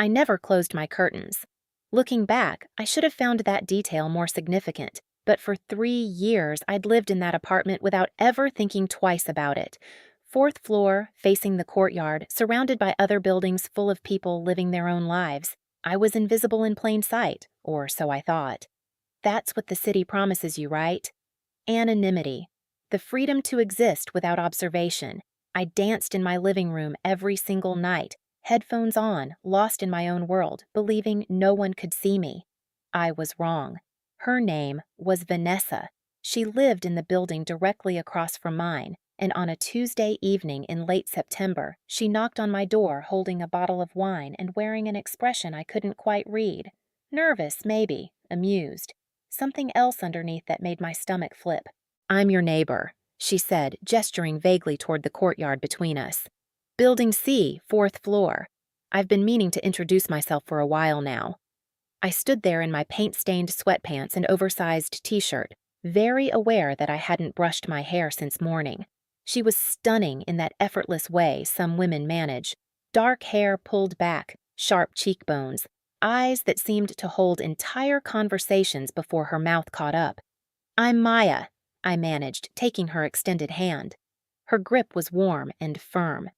I never closed my curtains. Looking back, I should have found that detail more significant, but for 3 years I'd lived in that apartment without ever thinking twice about it. Fourth floor, facing the courtyard, surrounded by other buildings full of people living their own lives. I was invisible in plain sight, or so I thought. That's what the city promises you, right? Anonymity. The freedom to exist without observation. I danced in my living room every single night, headphones on, lost in my own world, believing no one could see me. I was wrong. Her name was Vanessa. She lived in the building directly across from mine, and on a Tuesday evening in late September, she knocked on my door holding a bottle of wine and wearing an expression I couldn't quite read. Nervous, maybe, amused. Something else underneath that made my stomach flip. "I'm your neighbor," she said, gesturing vaguely toward the courtyard between us. "Building C, 4th floor. I've been meaning to introduce myself for a while now." I stood there in my paint-stained sweatpants and oversized t-shirt, very aware that I hadn't brushed my hair since morning. She was stunning in that effortless way some women manage. Dark hair pulled back, sharp cheekbones, eyes that seemed to hold entire conversations before her mouth caught up. "I'm Maya," I managed, taking her extended hand. Her grip was warm and firm.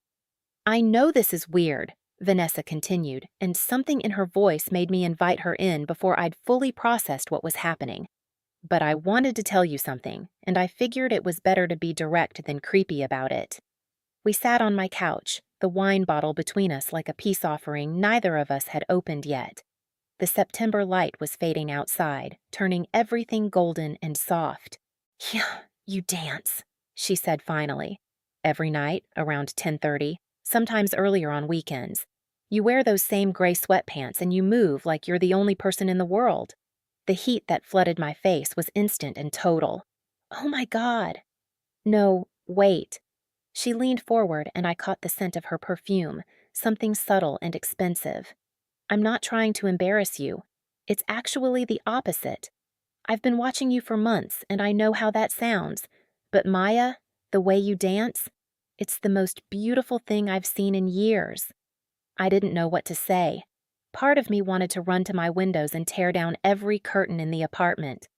"I know this is weird," Vanessa continued, and something in her voice made me invite her in before I'd fully processed what was happening. "But I wanted to tell you something, and I figured it was better to be direct than creepy about it." We sat on my couch, the wine bottle between us like a peace offering neither of us had opened yet. The September light was fading outside, turning everything golden and soft. "Yeah, you dance," she said finally. "Every night, around 10:30, sometimes earlier on weekends. You wear those same gray sweatpants and you move like you're the only person in the world." The heat that flooded my face was instant and total. "Oh my God." "No, wait." She leaned forward and I caught the scent of her perfume, something subtle and expensive. "I'm not trying to embarrass you. It's actually the opposite. I've been watching you for months and I know how that sounds. But Maya, the way you dance, it's the most beautiful thing I've seen in years." I didn't know what to say. Part of me wanted to run to my windows and tear down every curtain in the apartment.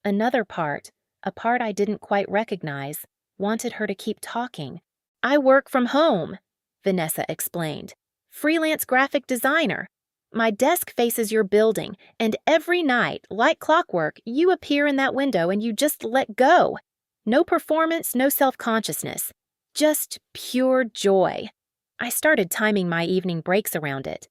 Another part, a part I didn't quite recognize, wanted her to keep talking. "I work from home," Vanessa explained. "Freelance graphic designer. My desk faces your building, and every night, like clockwork, you appear in that window and you just let go. No performance, no self-consciousness. Just pure joy." I started timing my evening breaks around it.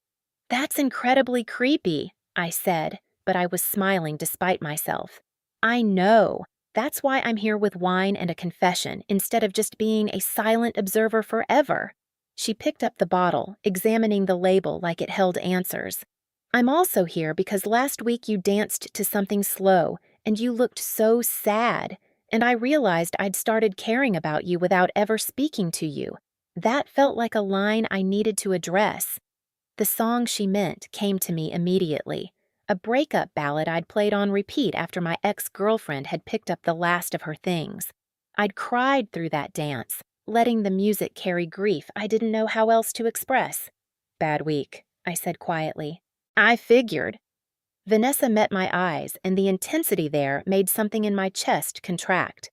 "That's incredibly creepy," I said, but I was smiling despite myself. "I know. That's why I'm here with wine and a confession instead of just being a silent observer forever." She picked up the bottle, examining the label like it held answers. "I'm also here because last week you danced to something slow, and you looked so sad, and I realized I'd started caring about you without ever speaking to you. That felt like a line I needed to address." The song she meant came to me immediately, a breakup ballad I'd played on repeat after my ex-girlfriend had picked up the last of her things. I'd cried through that dance, letting the music carry grief I didn't know how else to express. "Bad week," I said quietly. "I figured." Vanessa met my eyes, and the intensity there made something in my chest contract.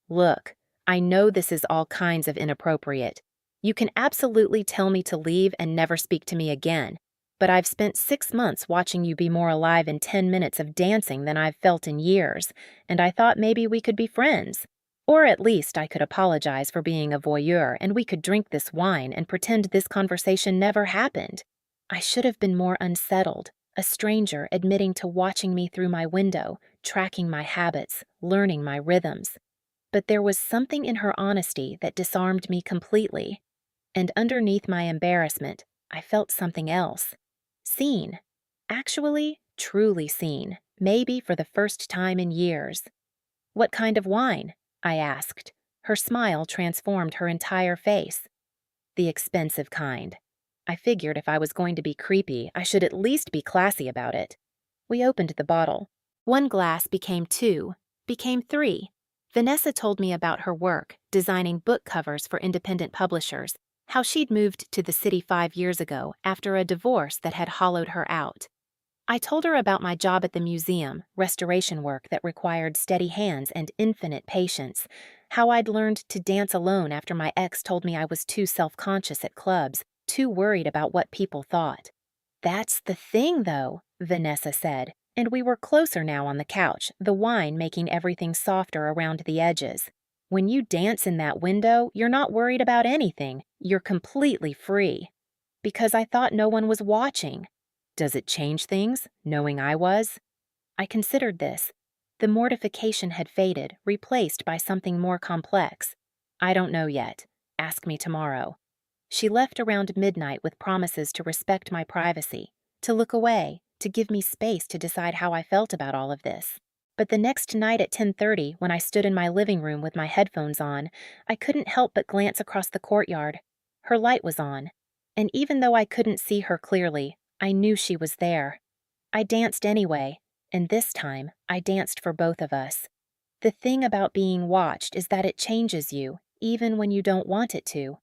"Look, I know this is all kinds of inappropriate. You can absolutely tell me to leave and never speak to me again, but I've spent 6 months watching you be more alive in 10 minutes of dancing than I've felt in years, and I thought maybe we could be friends. Or at least I could apologize for being a voyeur and we could drink this wine and pretend this conversation never happened. I should have been more unsettled, a stranger admitting to watching me through my window, tracking my habits, learning my rhythms. But there was something in her honesty that disarmed me completely. And underneath my embarrassment, I felt something else. Seen. Actually, truly seen, maybe for the first time in years. "What kind of wine?" I asked. Her smile transformed her entire face. "The expensive kind." I figured if I was going to be creepy, I should at least be classy about it. We opened the bottle. One glass became 2, became 3. Vanessa told me about her work, designing book covers for independent publishers, how she'd moved to the city 5 years ago after a divorce that had hollowed her out. I told her about my job at the museum, restoration work that required steady hands and infinite patience, how I'd learned to dance alone after my ex told me I was too self-conscious at clubs, too worried about what people thought. That's the thing, though, Vanessa said, and we were closer now on the couch, the wine making everything softer around the edges. When you dance in that window, you're not worried about anything. You're completely free. Because I thought no one was watching. Does it change things, knowing I was? I considered this. The mortification had faded, replaced by something more complex. I don't know yet. Ask me tomorrow. She left around midnight with promises to respect my privacy, to look away, to give me space to decide how I felt about all of this. But the next night at 10:30, when I stood in my living room with my headphones on, I couldn't help but glance across the courtyard. Her light was on, and even though I couldn't see her clearly, I knew she was there. I danced anyway, and this time, I danced for both of us. The thing about being watched is that it changes you, even when you don't want it to.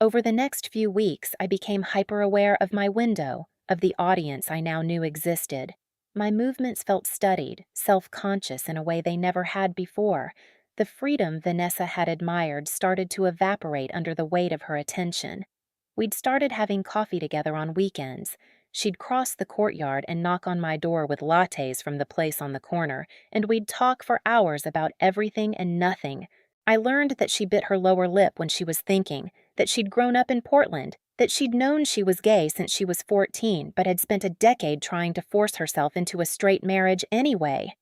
Over the next few weeks, I became hyper-aware of my window, of the audience I now knew existed. My movements felt studied, self-conscious in a way they never had before. The freedom Vanessa had admired started to evaporate under the weight of her attention. We'd started having coffee together on weekends. She'd cross the courtyard and knock on my door with lattes from the place on the corner, and we'd talk for hours about everything and nothing. I learned that she bit her lower lip when she was thinking, that she'd grown up in Portland, that she'd known she was gay since she was 14, but had spent a decade trying to force herself into a straight marriage anyway.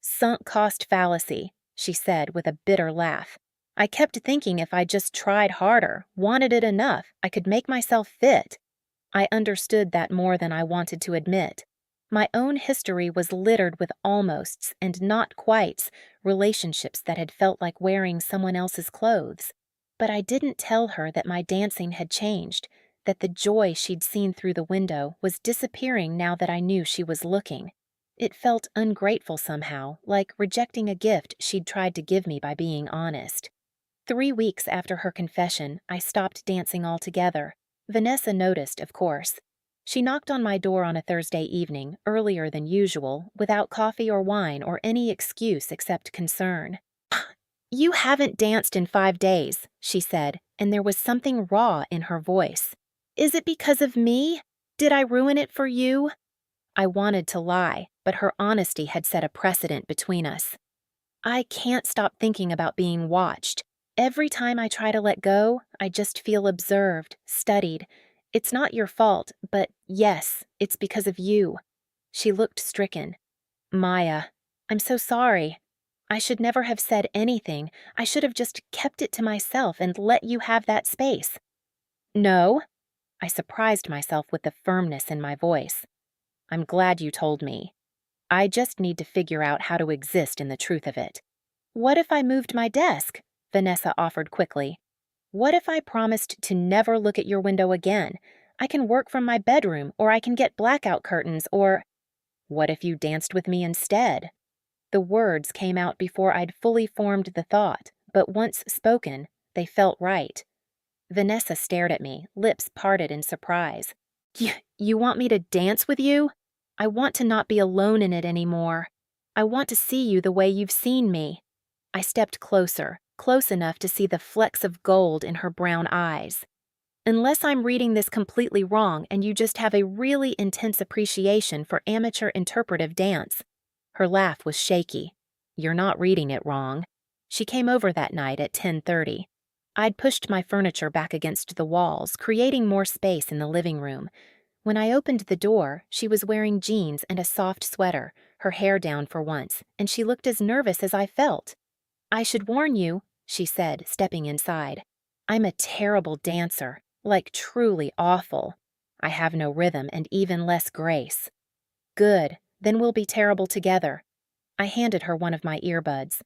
Sunk cost fallacy, she said with a bitter laugh. I kept thinking if I just tried harder, wanted it enough, I could make myself fit. I understood that more than I wanted to admit. My own history was littered with almosts and not quites, relationships that had felt like wearing someone else's clothes. But I didn't tell her that my dancing had changed, that the joy she'd seen through the window was disappearing now that I knew she was looking. It felt ungrateful somehow, like rejecting a gift she'd tried to give me by being honest. 3 weeks after her confession, I stopped dancing altogether. Vanessa noticed, of course. She knocked on my door on a Thursday evening, earlier than usual, without coffee or wine or any excuse except concern. "You haven't danced in 5 days," she said, and there was something raw in her voice. "Is it because of me? Did I ruin it for you?" I wanted to lie, but her honesty had set a precedent between us. I can't stop thinking about being watched. Every time I try to let go, I just feel observed, studied. It's not your fault, but yes, it's because of you. She looked stricken. Maya, I'm so sorry. I should never have said anything. I should have just kept it to myself and let you have that space. No, I surprised myself with the firmness in my voice. I'm glad you told me. I just need to figure out how to exist in the truth of it. What if I moved my desk? Vanessa offered quickly. What if I promised to never look at your window again? I can work from my bedroom, or I can get blackout curtains, or... What if you danced with me instead? The words came out before I'd fully formed the thought, but once spoken, they felt right. Vanessa stared at me, lips parted in surprise. You want me to dance with you? I want to not be alone in it anymore. I want to see you the way you've seen me. I stepped closer, close enough to see the flecks of gold in her brown eyes. Unless I'm reading this completely wrong and you just have a really intense appreciation for amateur interpretive dance. Her laugh was shaky. You're not reading it wrong. She came over that night at 10:30. I'd pushed my furniture back against the walls, creating more space in the living room. When I opened the door, she was wearing jeans and a soft sweater, her hair down for once, and she looked as nervous as I felt. I should warn you, she said, stepping inside. I'm a terrible dancer, like truly awful. I have no rhythm and even less grace. Good, then we'll be terrible together. I handed her one of my earbuds.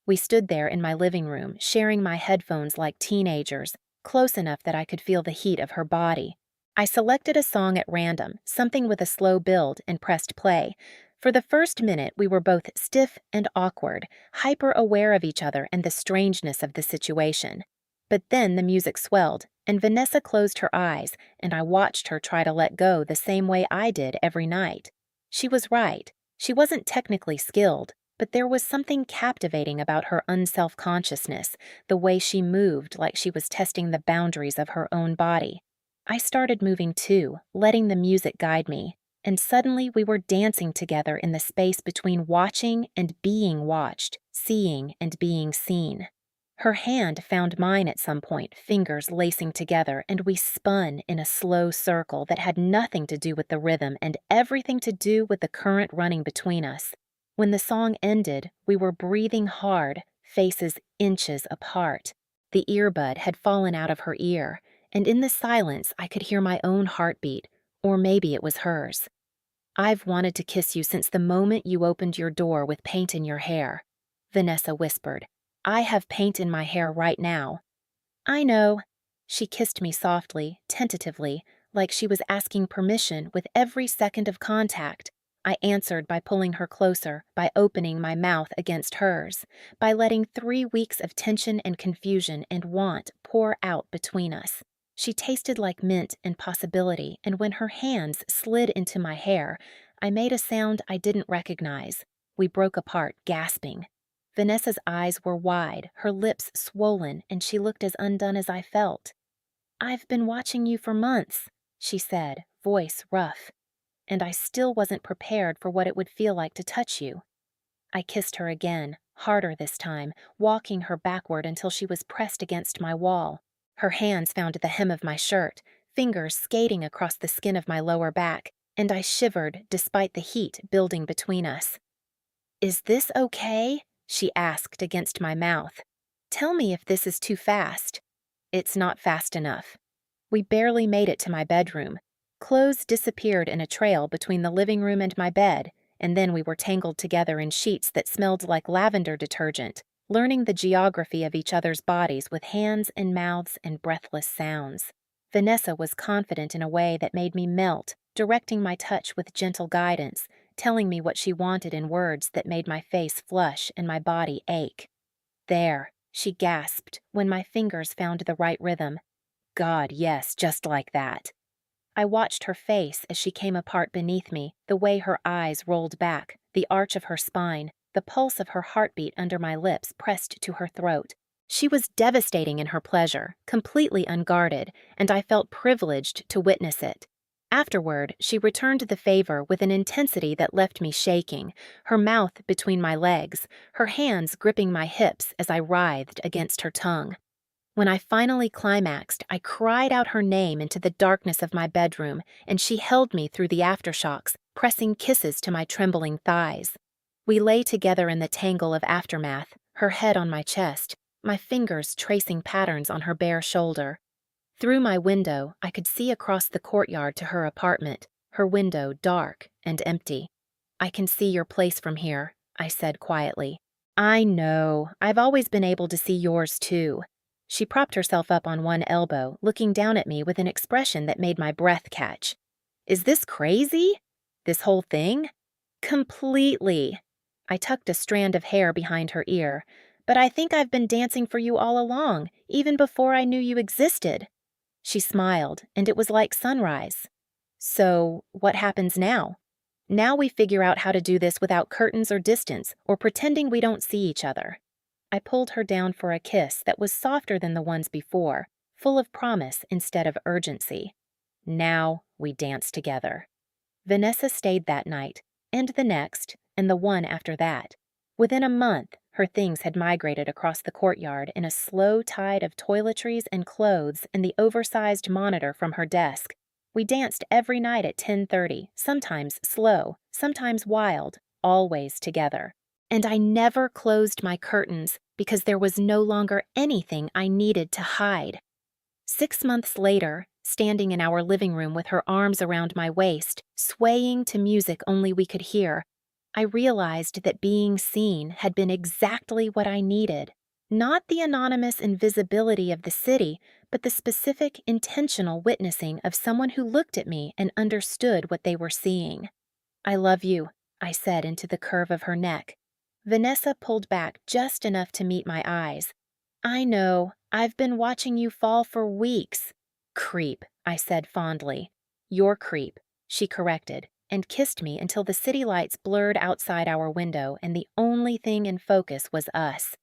We stood there in my living room, sharing my headphones like teenagers, close enough that I could feel the heat of her body. I selected a song at random, something with a slow build, and pressed play. For the first minute, we were both stiff and awkward, hyper-aware of each other and the strangeness of the situation. But then the music swelled, and Vanessa closed her eyes, and I watched her try to let go the same way I did every night. She was right. She wasn't technically skilled, but there was something captivating about her unself-consciousness, the way she moved like she was testing the boundaries of her own body. I started moving too, letting the music guide me, and suddenly we were dancing together in the space between watching and being watched, seeing and being seen. Her hand found mine at some point, fingers lacing together, and we spun in a slow circle that had nothing to do with the rhythm and everything to do with the current running between us. When the song ended, we were breathing hard, faces inches apart. The earbud had fallen out of her ear, and in the silence I could hear my own heartbeat, or maybe it was hers. "I've wanted to kiss you since the moment you opened your door with paint in your hair," Vanessa whispered. "I have paint in my hair right now." "I know." She kissed me softly, tentatively, like she was asking permission with every second of contact. I answered by pulling her closer, by opening my mouth against hers, by letting 3 weeks of tension and confusion and want pour out between us. She tasted like mint and possibility, and when her hands slid into my hair, I made a sound I didn't recognize. We broke apart, gasping. Vanessa's eyes were wide, her lips swollen, and she looked as undone as I felt. "I've been watching you for months," she said, voice rough, "and I still wasn't prepared for what it would feel like to touch you." I kissed her again, harder this time, walking her backward until she was pressed against my wall. Her hands found the hem of my shirt, fingers skating across the skin of my lower back, and I shivered despite the heat building between us. "Is this okay?" she asked against my mouth. "Tell me if this is too fast." "It's not fast enough." We barely made it to my bedroom. Clothes disappeared in a trail between the living room and my bed, and then we were tangled together in sheets that smelled like lavender detergent, learning the geography of each other's bodies with hands and mouths and breathless sounds. Vanessa was confident in a way that made me melt, directing my touch with gentle guidance, telling me what she wanted in words that made my face flush and my body ache. "There," she gasped when my fingers found the right rhythm. "God, yes, just like that." I watched her face as she came apart beneath me, the way her eyes rolled back, the arch of her spine, the pulse of her heartbeat under my lips pressed to her throat. She was devastating in her pleasure, completely unguarded, and I felt privileged to witness it. Afterward, she returned the favor with an intensity that left me shaking, her mouth between my legs, her hands gripping my hips as I writhed against her tongue. When I finally climaxed, I cried out her name into the darkness of my bedroom, and she held me through the aftershocks, pressing kisses to my trembling thighs. We lay together in the tangle of aftermath, her head on my chest, my fingers tracing patterns on her bare shoulder. Through my window, I could see across the courtyard to her apartment, her window dark and empty. "I can see your place from here," I said quietly. "I know. I've always been able to see yours too." She propped herself up on one elbow, looking down at me with an expression that made my breath catch. "Is this crazy? This whole thing?" "Completely." I tucked a strand of hair behind her ear. "But I think I've been dancing for you all along, even before I knew you existed." She smiled, and it was like sunrise. "So, what happens now? Now we figure out how to do this without curtains or distance, or pretending we don't see each other." I pulled her down for a kiss that was softer than the ones before, full of promise instead of urgency. Now we danced together. Vanessa stayed that night, and the next, and the one after that. Within a month, her things had migrated across the courtyard in a slow tide of toiletries and clothes and the oversized monitor from her desk. We danced every night at 10:30, sometimes slow, sometimes wild, always together. And I never closed my curtains because there was no longer anything I needed to hide. 6 months later, standing in our living room with her arms around my waist, swaying to music only we could hear, I realized that being seen had been exactly what I needed. Not the anonymous invisibility of the city, but the specific, intentional witnessing of someone who looked at me and understood what they were seeing. "I love you," I said into the curve of her neck. Vanessa pulled back just enough to meet my eyes. I know. I've been watching you fall for weeks. Creep, I said fondly. Your creep, she corrected, and kissed me until the city lights blurred outside our window and the only thing in focus was us.